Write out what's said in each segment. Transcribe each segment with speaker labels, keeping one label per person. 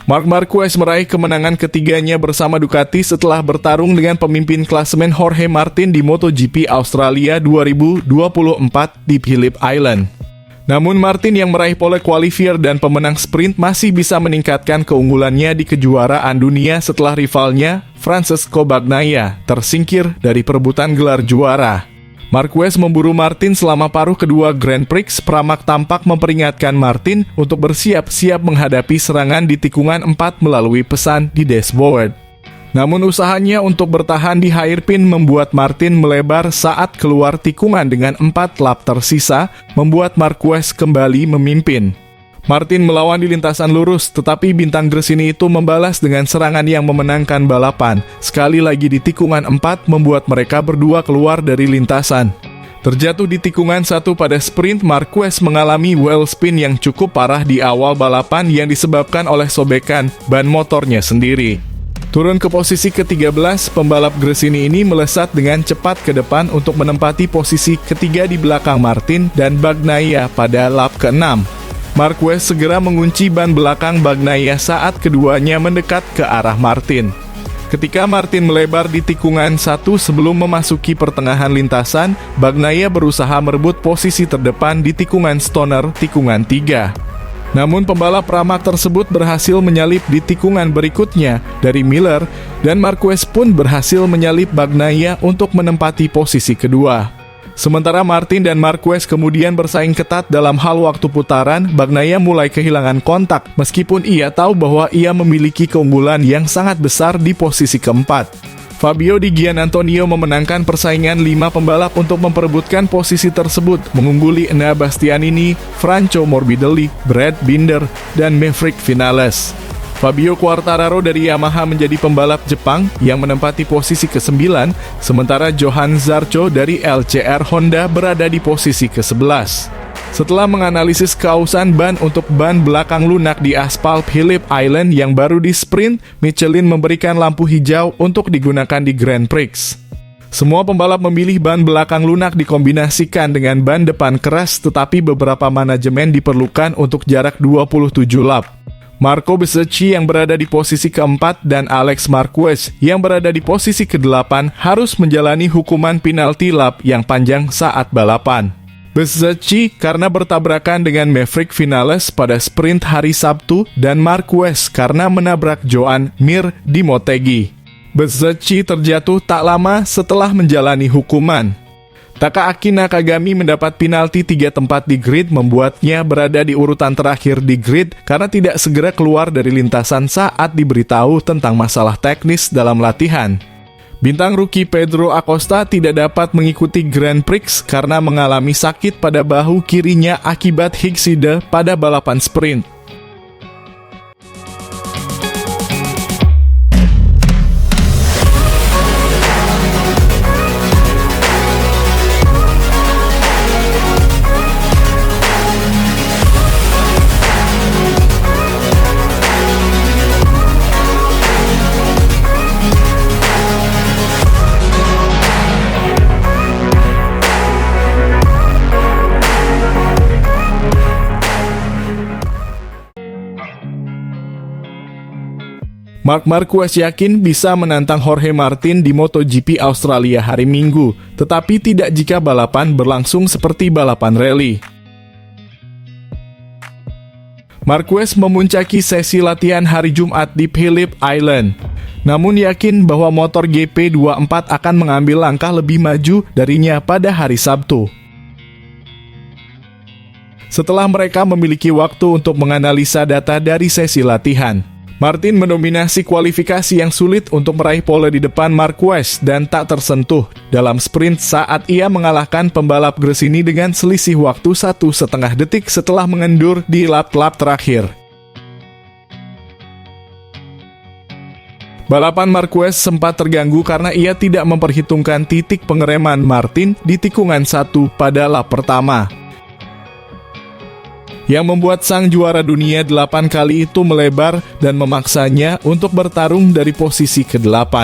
Speaker 1: Marc Marquez meraih kemenangan ketiganya bersama Ducati setelah bertarung dengan pemimpin klasemen Jorge Martin di MotoGP Australia 2024 di Phillip Island. Namun Martin yang meraih pole qualifier dan pemenang sprint masih bisa meningkatkan keunggulannya di kejuaraan dunia setelah rivalnya, Francesco Bagnaia, tersingkir dari perebutan gelar juara. Marquez memburu Martin selama paruh kedua Grand Prix. Pramak tampak memperingatkan Martin untuk bersiap-siap menghadapi serangan di tikungan 4 melalui pesan di dashboard. Namun usahanya untuk bertahan di hairpin membuat Martin melebar saat keluar tikungan dengan 4 lap tersisa, membuat Marquez kembali memimpin. Martin melawan di lintasan lurus, tetapi bintang Gresini itu membalas dengan serangan yang memenangkan balapan. Sekali lagi di tikungan 4 membuat mereka berdua keluar dari lintasan. Terjatuh di tikungan 1 pada sprint, Marquez mengalami wheel spin yang cukup parah di awal balapan yang disebabkan oleh sobekan ban motornya sendiri. Turun ke posisi ke-13, pembalap Gresini ini melesat dengan cepat ke depan untuk menempati posisi ketiga di belakang Martin dan Bagnaia pada lap ke-6. Marquez segera mengunci ban belakang Bagnaia saat keduanya mendekat ke arah Martin. Ketika Martin melebar di tikungan 1 sebelum memasuki pertengahan lintasan, Bagnaia berusaha merebut posisi terdepan di tikungan Stoner tikungan 3. Namun pembalap Pramac tersebut berhasil menyalip di tikungan berikutnya dari Miller, dan Marquez pun berhasil menyalip Bagnaia untuk menempati posisi kedua. Sementara Martin dan Marquez kemudian bersaing ketat dalam hal waktu putaran, Bagnaia mulai kehilangan kontak meskipun ia tahu bahwa ia memiliki keunggulan yang sangat besar di posisi keempat. Fabio Di Gianantonio memenangkan persaingan 5 pembalap untuk memperebutkan posisi tersebut, mengungguli Enea Bastianini, Franco Morbidelli, Brad Binder, dan Maverick Vinales. Fabio Quartararo dari Yamaha menjadi pembalap Jepang yang menempati posisi ke-9, sementara Johan Zarco dari LCR Honda berada di posisi ke-11. Setelah menganalisis keausan ban untuk ban belakang lunak di aspal Phillip Island yang baru di sprint, Michelin memberikan lampu hijau untuk digunakan di Grand Prix. Semua pembalap memilih ban belakang lunak dikombinasikan dengan ban depan keras, tetapi beberapa manajemen diperlukan untuk jarak 27 lap. Marco Bezzecchi yang berada di posisi keempat dan Alex Marquez yang berada di posisi ke-8 harus menjalani hukuman penalti lap yang panjang saat balapan. Bezzecchi karena bertabrakan dengan Maverick Vinales pada sprint hari Sabtu dan Marquez karena menabrak Joan Mir di Motegi. Bezzecchi terjatuh tak lama setelah menjalani hukuman. Takaaki Nakagami mendapat penalti 3 tempat di grid, membuatnya berada di urutan terakhir di grid karena tidak segera keluar dari lintasan saat diberitahu tentang masalah teknis dalam latihan. Bintang rookie Pedro Acosta tidak dapat mengikuti Grand Prix karena mengalami sakit pada bahu kirinya akibat Higgside pada balapan sprint. Marc Marquez yakin bisa menantang Jorge Martin di MotoGP Australia hari Minggu, tetapi tidak jika balapan berlangsung seperti balapan rally. Marquez memuncaki sesi latihan hari Jumat di Phillip Island, namun yakin bahwa motor GP24 akan mengambil langkah lebih maju darinya pada hari Sabtu. Setelah mereka memiliki waktu untuk menganalisa data dari sesi latihan, Martin mendominasi kualifikasi yang sulit untuk meraih pole di depan Marquez dan tak tersentuh dalam sprint saat ia mengalahkan pembalap Gresini dengan selisih waktu 1,5 detik setelah mengendur di lap-lap terakhir. Balapan Marquez sempat terganggu karena ia tidak memperhitungkan titik pengereman Martin di tikungan 1 pada lap pertama, yang membuat sang juara dunia 8 kali itu melebar dan memaksanya untuk bertarung dari posisi ke-8.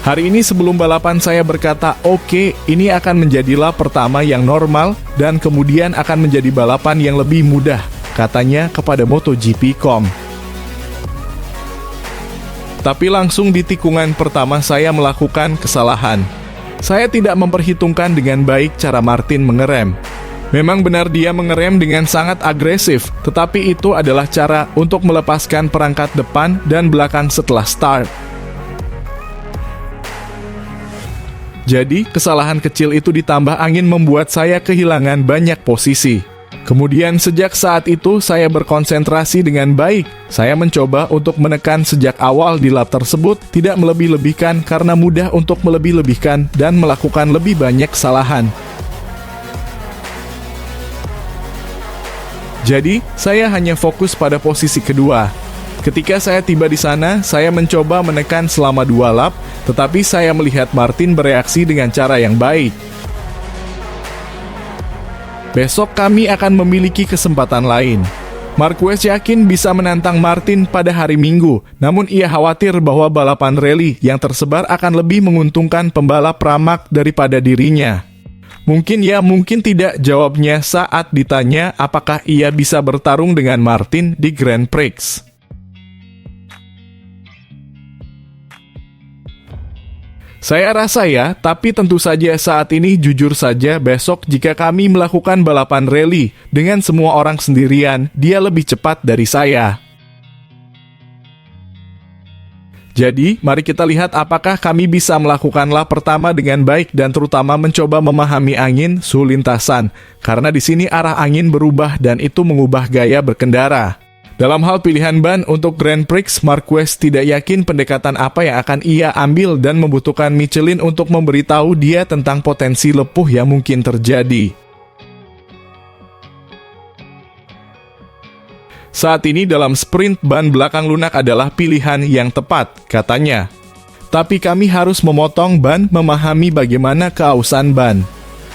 Speaker 1: Hari ini sebelum balapan saya berkata, oke, ini akan menjadi lap pertama yang normal dan kemudian akan menjadi balapan yang lebih mudah. katanya kepada MotoGP.com. Tapi langsung di tikungan pertama saya melakukan kesalahan. Saya tidak memperhitungkan dengan baik cara Martin mengerem. Memang benar dia mengerem dengan sangat agresif, tetapi itu adalah cara untuk melepaskan perangkat depan dan belakang setelah start. Jadi, kesalahan kecil itu ditambah angin membuat saya kehilangan banyak posisi. Kemudian sejak saat itu saya berkonsentrasi dengan baik. Saya mencoba untuk menekan sejak awal di lap tersebut, tidak melebih-lebihkan karena mudah untuk melebih-lebihkan dan melakukan lebih banyak kesalahan. Jadi, saya hanya fokus pada posisi kedua. Ketika saya tiba di sana, saya mencoba menekan selama 2 lap, tetapi saya melihat Martin bereaksi dengan cara yang baik. Besok kami akan memiliki kesempatan lain. Marquez yakin bisa menantang Martin pada hari Minggu, namun ia khawatir bahwa balapan rally yang tersebar akan lebih menguntungkan pembalap Pramac daripada dirinya. Mungkin ya, mungkin tidak, jawabnya saat ditanya apakah ia bisa bertarung dengan Martin di Grand Prix. Saya rasa ya, tapi tentu saja saat ini jujur saja besok jika kami melakukan balapan rally dengan semua orang sendirian, dia lebih cepat dari saya. Jadi, mari kita lihat apakah kami bisa melakukan lap pertama dengan baik dan terutama mencoba memahami angin suhu lintasan, karena di sini arah angin berubah dan itu mengubah gaya berkendara. Dalam hal pilihan ban untuk Grand Prix, Marquez tidak yakin pendekatan apa yang akan ia ambil dan membutuhkan Michelin untuk memberitahu dia tentang potensi lepuh yang mungkin terjadi. Saat ini dalam sprint, ban belakang lunak adalah pilihan yang tepat, katanya. Tapi kami harus memotong ban, memahami bagaimana keausan ban.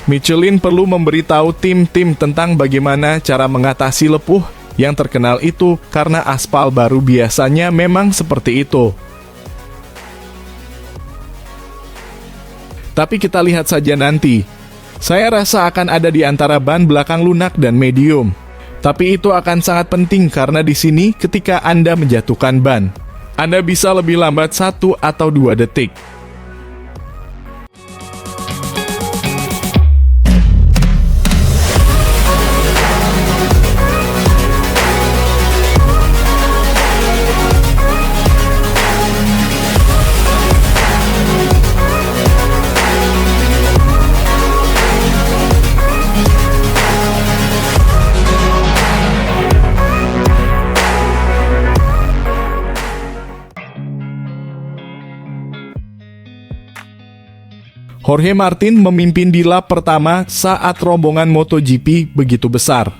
Speaker 1: Michelin perlu memberitahu tim-tim tentang bagaimana cara mengatasi lepuh yang terkenal itu, karena aspal baru biasanya memang seperti itu. Tapi kita lihat saja nanti. Saya rasa akan ada di antara ban belakang lunak dan medium. Tapi itu akan sangat penting karena di sini ketika Anda menjatuhkan ban, Anda bisa lebih lambat 1 atau 2 detik. Jorge Martin memimpin di lap pertama saat rombongan MotoGP begitu besar.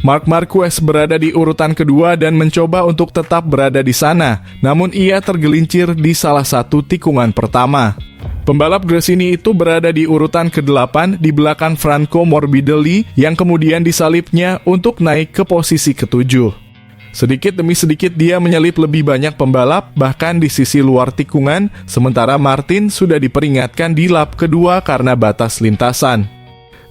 Speaker 1: Marc Marquez berada di urutan kedua dan mencoba untuk tetap berada di sana, namun ia tergelincir di salah satu tikungan pertama. Pembalap Gresini itu berada di urutan ke-8 di belakang Franco Morbidelli yang kemudian disalipnya untuk naik ke posisi ke-7. Sedikit demi sedikit dia menyalip lebih banyak pembalap, bahkan di sisi luar tikungan, sementara Martin sudah diperingatkan di lap kedua karena batas lintasan.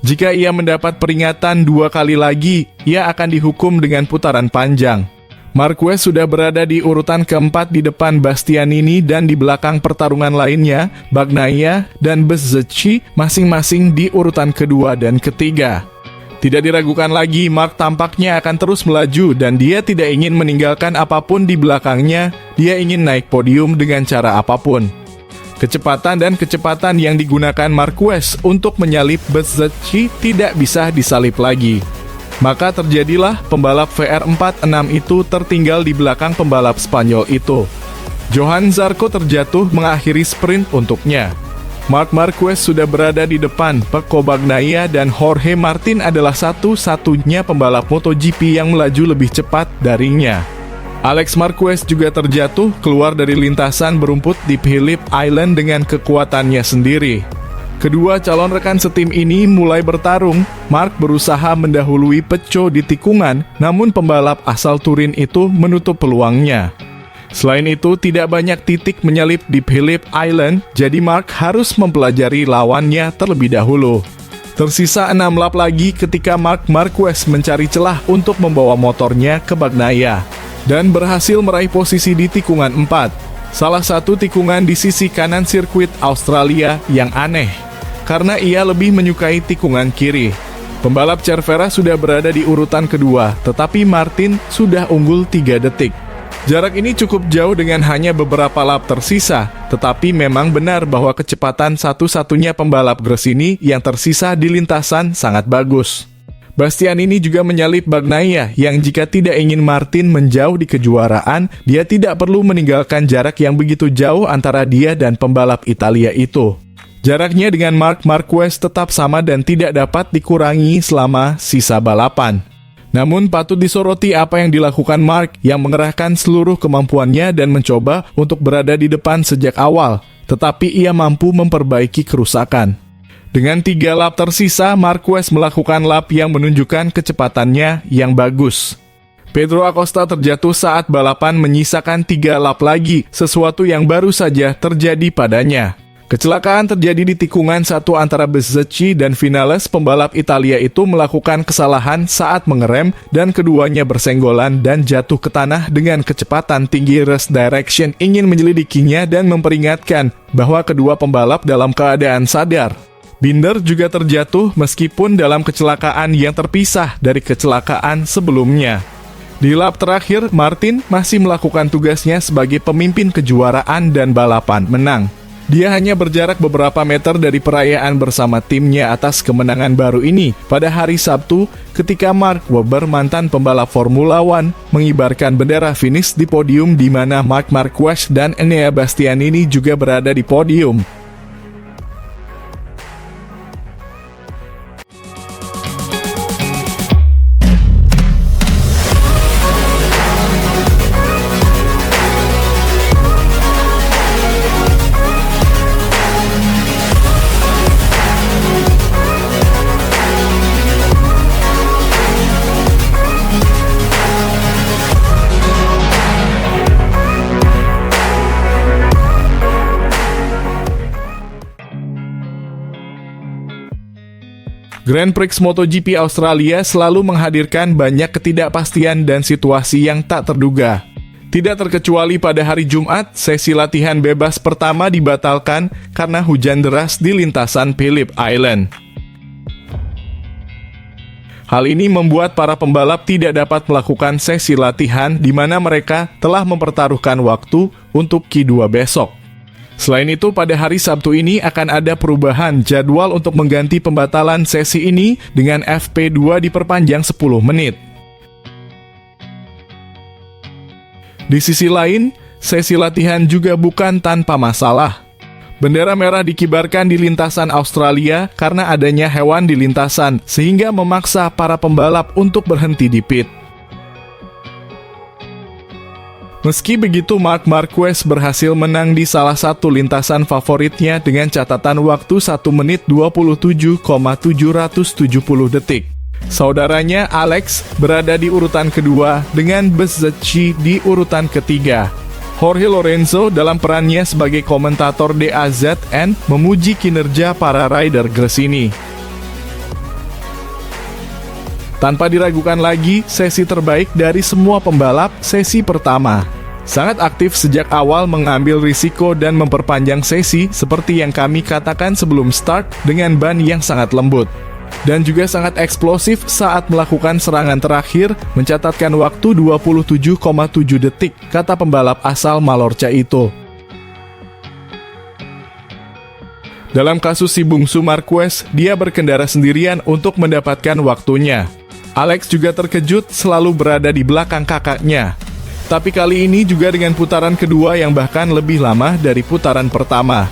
Speaker 1: Jika ia mendapat peringatan 2 kali lagi, ia akan dihukum dengan putaran panjang. Marquez sudah berada di urutan ke-4 di depan Bastianini dan di belakang pertarungan lainnya, Bagnaia dan Bezzecchi masing-masing di urutan kedua dan ketiga. Tidak diragukan lagi, Marc tampaknya akan terus melaju dan dia tidak ingin meninggalkan apapun di belakangnya, dia ingin naik podium dengan cara apapun. Kecepatan yang digunakan Marquez untuk menyalip Bezzecchi tidak bisa disalip lagi. Maka terjadilah pembalap VR46 itu tertinggal di belakang pembalap Spanyol itu. Johan Zarco terjatuh mengakhiri sprint untuknya. Marc Marquez sudah berada di depan, Pecco Bagnaia dan Jorge Martin adalah satu-satunya pembalap MotoGP yang melaju lebih cepat darinya. Alex Marquez juga terjatuh keluar dari lintasan berumput di Phillip Island dengan kekuatannya sendiri. Kedua calon rekan setim ini mulai bertarung. Marc berusaha mendahului Pecco di tikungan, namun pembalap asal Turin itu menutup peluangnya. Selain itu, tidak banyak titik menyalip di Phillip Island, jadi Marc harus mempelajari lawannya terlebih dahulu. Tersisa 6 lap lagi ketika Marc Marquez mencari celah untuk membawa motornya ke Bagnaia dan berhasil meraih posisi di tikungan 4. Salah satu tikungan di sisi kanan sirkuit Australia yang aneh, karena ia lebih menyukai tikungan kiri. Pembalap Cervera sudah berada di urutan kedua, tetapi Martin sudah unggul 3 detik. Jarak ini cukup jauh dengan hanya beberapa lap tersisa, tetapi memang benar bahwa kecepatan satu-satunya pembalap Gresini yang tersisa di lintasan sangat bagus. Bastianini juga menyalip Bagnaia yang jika tidak ingin Martin menjauh di kejuaraan, dia tidak perlu meninggalkan jarak yang begitu jauh antara dia dan pembalap Italia itu. Jaraknya dengan Marc Marquez tetap sama dan tidak dapat dikurangi selama sisa balapan. Namun patut disoroti apa yang dilakukan Marc yang mengerahkan seluruh kemampuannya dan mencoba untuk berada di depan sejak awal, tetapi ia mampu memperbaiki kerusakan. Dengan 3 lap tersisa, Marquez melakukan lap yang menunjukkan kecepatannya yang bagus. Pedro Acosta terjatuh saat balapan menyisakan 3 lap lagi, sesuatu yang baru saja terjadi padanya. Kecelakaan terjadi di tikungan 1 antara Bezzecchi dan Vinales. Pembalap Italia itu melakukan kesalahan saat mengerem dan keduanya bersenggolan dan jatuh ke tanah dengan kecepatan tinggi. Race Direction ingin menyelidikinya dan memperingatkan bahwa kedua pembalap dalam keadaan sadar. Binder juga terjatuh meskipun dalam kecelakaan yang terpisah dari kecelakaan sebelumnya. Di lap terakhir, Martin masih melakukan tugasnya sebagai pemimpin kejuaraan dan balapan menang. Dia hanya berjarak beberapa meter dari perayaan bersama timnya atas kemenangan baru ini pada hari Sabtu ketika Mark Webber, mantan pembalap Formula One, mengibarkan bendera finish di podium di mana Marc Marquez dan Enea Bastianini juga berada di podium. Grand Prix MotoGP Australia selalu menghadirkan banyak ketidakpastian dan situasi yang tak terduga. Tidak terkecuali pada hari Jumat, sesi latihan bebas pertama dibatalkan karena hujan deras di lintasan Phillip Island. Hal ini membuat para pembalap tidak dapat melakukan sesi latihan di mana mereka telah mempertaruhkan waktu untuk Q2 besok. Selain itu, pada hari Sabtu ini akan ada perubahan jadwal untuk mengganti pembatalan sesi ini dengan FP2 diperpanjang 10 menit. Di sisi lain, sesi latihan juga bukan tanpa masalah. Bendera merah dikibarkan di lintasan Australia karena adanya hewan di lintasan, sehingga memaksa para pembalap untuk berhenti di pit. Meski begitu, Marc Marquez berhasil menang di salah satu lintasan favoritnya dengan catatan waktu 1 menit 27,770 detik. Saudaranya Alex berada di urutan kedua dengan Bezzecchi di urutan ketiga. Jorge Lorenzo dalam perannya sebagai komentator DAZN memuji kinerja para rider Gresini. Tanpa diragukan lagi, sesi terbaik dari semua pembalap sesi pertama. Sangat aktif sejak awal, mengambil risiko dan memperpanjang sesi seperti yang kami katakan sebelum start dengan ban yang sangat lembut. Dan juga sangat eksplosif saat melakukan serangan terakhir, mencatatkan waktu 27,7 detik, kata pembalap asal Mallorca itu. Dalam kasus si bungsu Marquez, dia berkendara sendirian untuk mendapatkan waktunya. Alex juga terkejut selalu berada di belakang kakaknya. Tapi kali ini juga dengan putaran kedua yang bahkan lebih lama dari putaran pertama.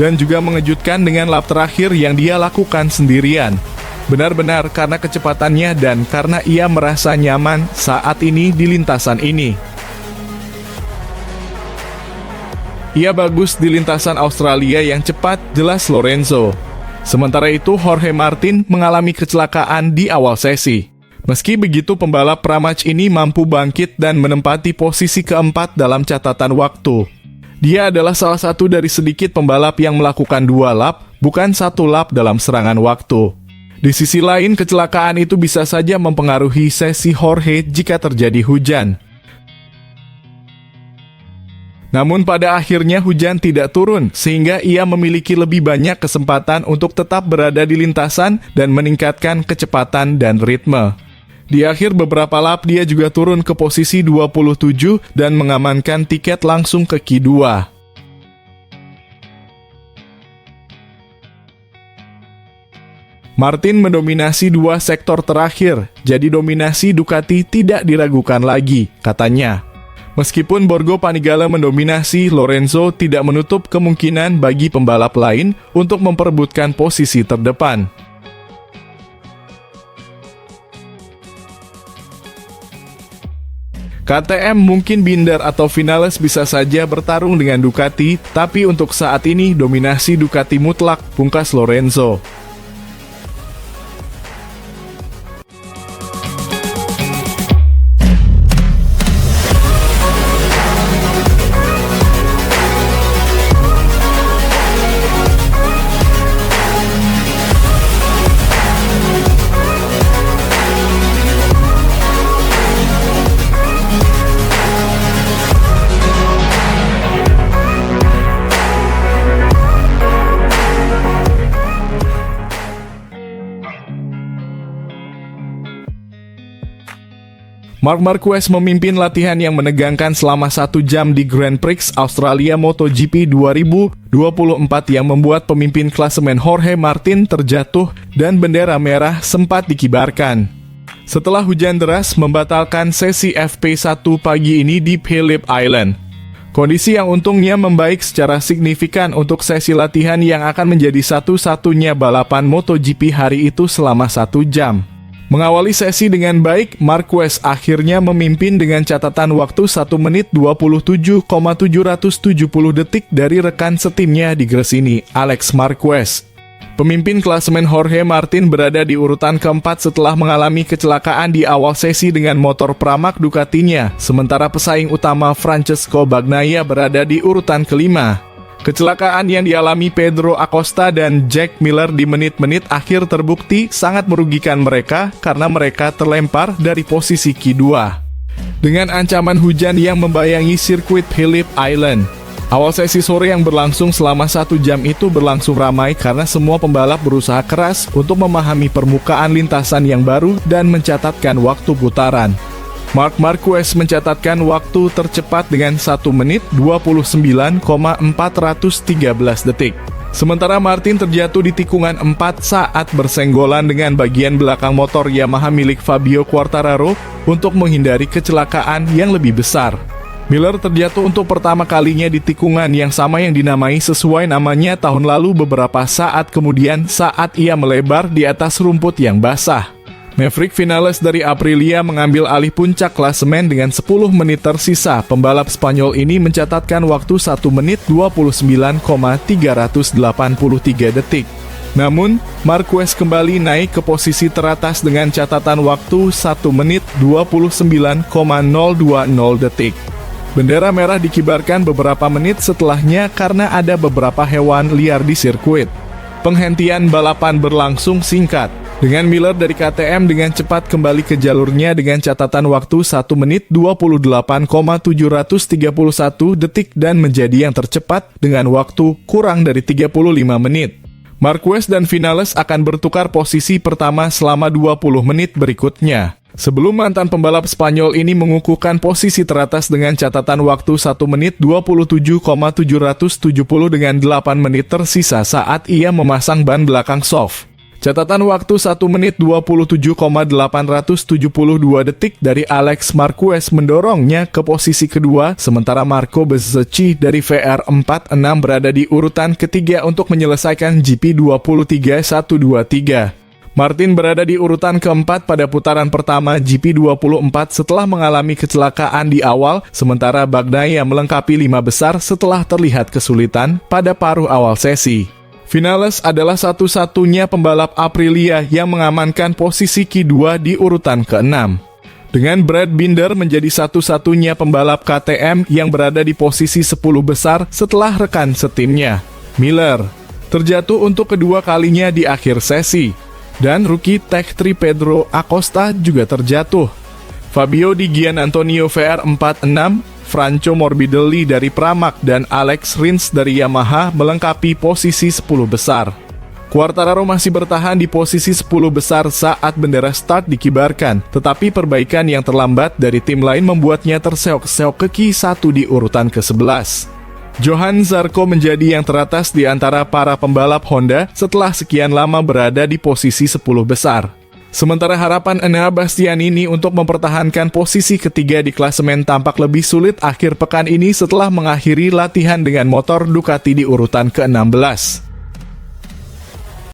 Speaker 1: Dan juga mengejutkan dengan lap terakhir yang dia lakukan sendirian. Benar-benar karena kecepatannya dan karena ia merasa nyaman saat ini di lintasan ini. Ia bagus di lintasan Australia yang cepat, jelas Lorenzo. Sementara itu, Jorge Martin mengalami kecelakaan di awal sesi. Meski begitu, pembalap Pramac ini mampu bangkit dan menempati posisi keempat dalam catatan waktu. Dia adalah salah satu dari sedikit pembalap yang melakukan 2 lap, bukan 1 lap dalam serangan waktu. Di sisi lain, kecelakaan itu bisa saja mempengaruhi sesi Jorge jika terjadi hujan. Namun pada akhirnya hujan tidak turun, sehingga ia memiliki lebih banyak kesempatan untuk tetap berada di lintasan dan meningkatkan kecepatan dan ritme. Di akhir beberapa lap dia juga turun ke posisi 27 dan mengamankan tiket langsung ke Q2. Martin mendominasi dua sektor terakhir, jadi dominasi Ducati tidak diragukan lagi, katanya. Meskipun Borgo Panigale mendominasi, Lorenzo tidak menutup kemungkinan bagi pembalap lain untuk memperebutkan posisi terdepan. KTM mungkin Binder atau Vinales bisa saja bertarung dengan Ducati, tapi untuk saat ini dominasi Ducati mutlak, pungkas Lorenzo. Marc Marquez memimpin latihan yang menegangkan selama 1 jam di Grand Prix Australia MotoGP 2024 yang membuat pemimpin klasemen Jorge Martin terjatuh dan bendera merah sempat dikibarkan. Setelah hujan deras membatalkan sesi FP1 pagi ini di Phillip Island. Kondisi yang untungnya membaik secara signifikan untuk sesi latihan yang akan menjadi satu-satunya balapan MotoGP hari itu selama 1 jam. Mengawali sesi dengan baik, Marquez akhirnya memimpin dengan catatan waktu 1 menit 27,770 detik dari rekan setimnya di Gresini, Alex Marquez. Pemimpin klasemen Jorge Martin berada di urutan keempat setelah mengalami kecelakaan di awal sesi dengan motor Pramac Ducatinya, sementara pesaing utama Francesco Bagnaia berada di urutan kelima. Kecelakaan yang dialami Pedro Acosta dan Jack Miller di menit-menit akhir terbukti sangat merugikan mereka karena mereka terlempar dari posisi Q2. Dengan ancaman hujan yang membayangi sirkuit Phillip Island, awal sesi sore yang berlangsung selama 1 jam itu berlangsung ramai karena semua pembalap berusaha keras untuk memahami permukaan lintasan yang baru dan mencatatkan waktu putaran. Marc Marquez mencatatkan waktu tercepat dengan 1 menit 29,413 detik. Sementara Martin terjatuh di tikungan 4 saat bersenggolan dengan bagian belakang motor Yamaha milik Fabio Quartararo untuk menghindari kecelakaan yang lebih besar. Miller terjatuh untuk pertama kalinya di tikungan yang sama yang dinamai sesuai namanya tahun lalu beberapa saat kemudian saat ia melebar di atas rumput yang basah. Maverick Vinales dari Aprilia mengambil alih puncak klasemen dengan 10 menit tersisa. Pembalap Spanyol ini mencatatkan waktu 1 menit 29,383 detik. Namun, Marquez kembali naik ke posisi teratas dengan catatan waktu 1 menit 29,020 detik. Bendera merah dikibarkan beberapa menit setelahnya karena ada beberapa hewan liar di sirkuit. Penghentian balapan berlangsung singkat, dengan Miller dari KTM dengan cepat kembali ke jalurnya dengan catatan waktu 1 menit 28,731 detik dan menjadi yang tercepat dengan waktu kurang dari 35 menit. Marquez dan Vinales akan bertukar posisi pertama selama 20 menit berikutnya. Sebelum mantan pembalap Spanyol ini mengukuhkan posisi teratas dengan catatan waktu 1 menit 27,770 dengan 8 menit tersisa saat ia memasang ban belakang soft. Catatan waktu 1 menit 27,872 detik dari Alex Marquez mendorongnya ke posisi kedua, sementara Marco Bezzecchi dari VR46 berada di urutan ketiga untuk menyelesaikan GP23 123. Martin berada di urutan keempat pada putaran pertama GP24 setelah mengalami kecelakaan di awal, sementara Bagnaia melengkapi 5 besar setelah terlihat kesulitan pada paruh awal sesi. Vinales adalah satu-satunya pembalap Aprilia yang mengamankan posisi Q2 di urutan ke-6. Dengan Brad Binder menjadi satu-satunya pembalap KTM yang berada di posisi 10 besar setelah rekan setimnya, Miller, terjatuh untuk kedua kalinya di akhir sesi. Dan rookie Tech3 Pedro Acosta juga terjatuh. Fabio Di Gian Antonio VR46, Franco Morbidelli dari Pramac, dan Alex Rins dari Yamaha melengkapi posisi 10 besar. Quartararo masih bertahan di posisi 10 besar saat bendera start dikibarkan, tetapi perbaikan yang terlambat dari tim lain membuatnya terseok-seok ke Q1 di urutan ke-11. Johann Zarco menjadi yang teratas di antara para pembalap Honda setelah sekian lama berada di posisi 10 besar. Sementara harapan Enea Bastianini untuk mempertahankan posisi ketiga di klasemen tampak lebih sulit akhir pekan ini setelah mengakhiri latihan dengan motor Ducati di urutan ke-16.